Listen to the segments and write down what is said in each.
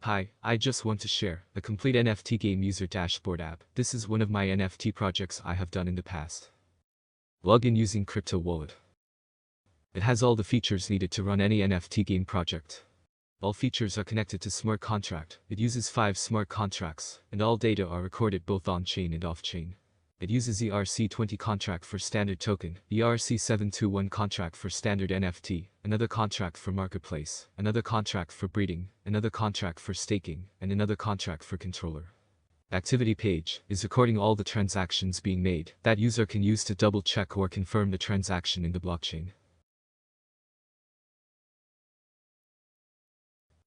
Hi, I just want to share a complete NFT game user dashboard app. This is one of my NFT projects I have done in the past. Log in using crypto wallet. It has all the features needed to run any NFT game project. All features are connected to smart contract. It uses 5 smart contracts, and all data are recorded both on-chain and off-chain. It uses ERC20 contract for standard token, ERC721 contract for standard NFT, another contract for marketplace, another contract for breeding, another contract for staking, and another contract for controller. Activity page is recording all the transactions being made that user can use to double check or confirm the transaction in the blockchain.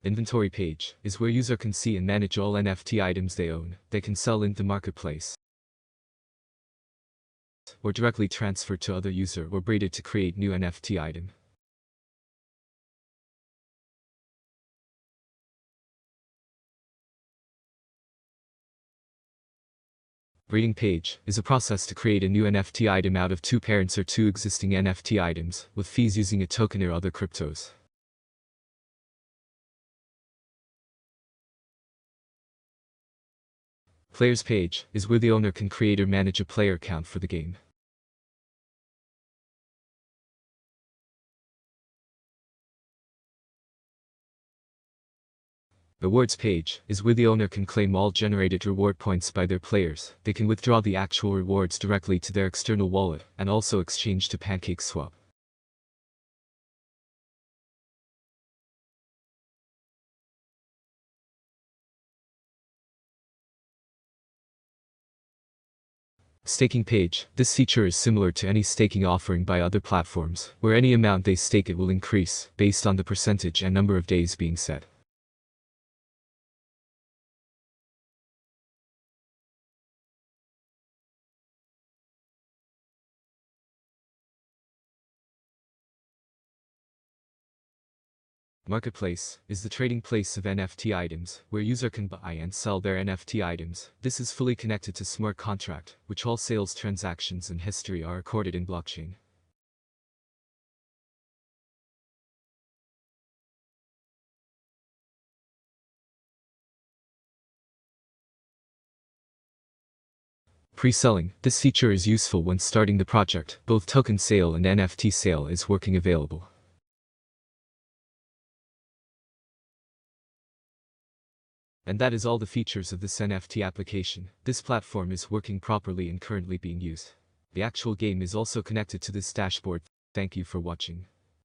Inventory page is where user can see and manage all NFT items they own. They can sell in the marketplace or directly transfer to other user or breeded to create new NFT item. Breeding page is a process to create a new NFT item out of 2 parents or 2 existing NFT items, with fees using a token or other cryptos. Players page is where the owner can create or manage a player account for the game. Rewards page is where the owner can claim all generated reward points by their players. They can withdraw the actual rewards directly to their external wallet and also exchange to PancakeSwap. Staking page. This feature is similar to any staking offering by other platforms, where any amount they stake it will increase based on the percentage and number of days being set. Marketplace is the trading place of NFT items, where user can buy and sell their NFT items. This is fully connected to smart contract, which all sales transactions and history are recorded in blockchain. Pre-selling. This feature is useful when starting the project. Both token sale and NFT sale is working available. And that is all the features of this NFT application. This platform is working properly and currently being used. The actual game is also connected to this dashboard. Thank you for watching.